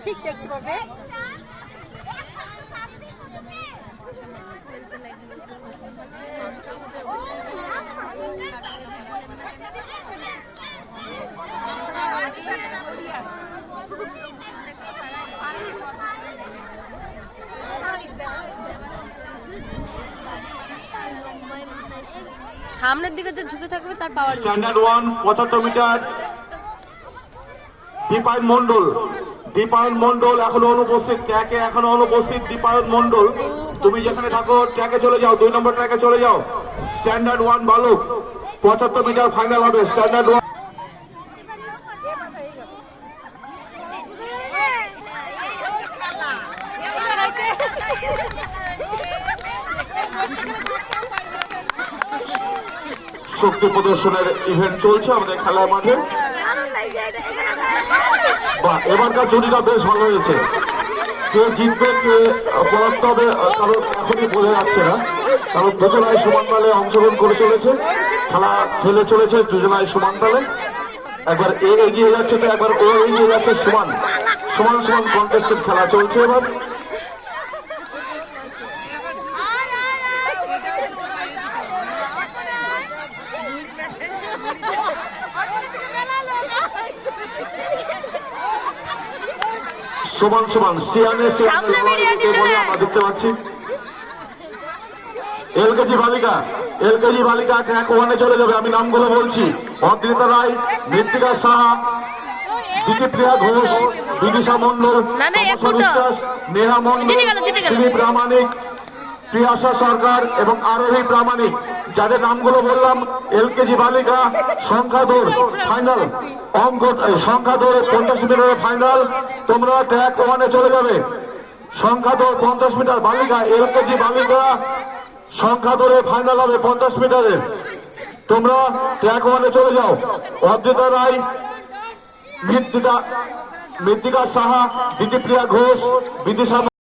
ঠিক দেখতে পাবে। সামনের দিকে যে ঝুঁকে থাকবে তার power. Standard 1 75 metre Dipayan Mondal. Dipayan Mondal এখনো অনুপস্থিত, ট্র্যাকে এখনো অনুপস্থিত। দীপায়ন মন্ডল তুমি যেখানে থাকো ট্র্যাকে চলে যাও, 2 নম্বর ট্র্যাকে চলে যাও। স্ট্যান্ডার্ড 1 বালক 75 মিটার ফাইনাল হবে। স্ট্যান্ডার্ড 1 শক্তি প্রদর্শনের ইভেন্ট চলছে আমাদের খেলার মাঠে। এবারকার জুটিটা বেশ ভালো হয়েছে। কে জিতবে কে পরাস্ত হবে কারণ এখনই বোঝা যাচ্ছে না, কারণ দুজনায় সমান তালে অংশগ্রহণ করে চলেছে, খেলা খেলে চলেছে দুজনায় সমান তালে। একবার এ এগিয়ে যাচ্ছে তো একবার ও এগিয়ে যাচ্ছে, সমান সমান সমান কন্টেস্টের খেলা চলছে এবার। সমান সমান আমরা দেখতে পাচ্ছি। এলকেজি বালিকা ট্র্যাক 1-এ চলে যাবে। আমি নামগুলো বলছি: অদ্রিতা রায়, মৃত্তিকা সাহা, দিতিপ্রিয়া ঘোষ, বিদিশা মন্ডল, নেহা মন্ডল, দিলীপ প্রামাণিক, প্রিয়াশা সরকার এবং আরোহী প্রামাণিক। যাদের নামগুলো বললাম, এলকেজি বালিকা সংখ্যা দৌড় ফাইনাল, সংখ্যা দৌড়ে 50 মিটারের ফাইনাল। তোমরা ট্র্যাক 1-এ চলে যাবে। সংখ্যা দৌড় 50 মিটার বালিকা, এলকেজি বালিকা সংখ্যা দৌড়ে ফাইনাল হবে 50 মিটারের। তোমরা ট্র্যাক 1-এ চলে যাও। অদ্রিতা রায়, মৃত্তিকা সাহা, দিতিপ্রিয়া ঘোষ, বিদিশা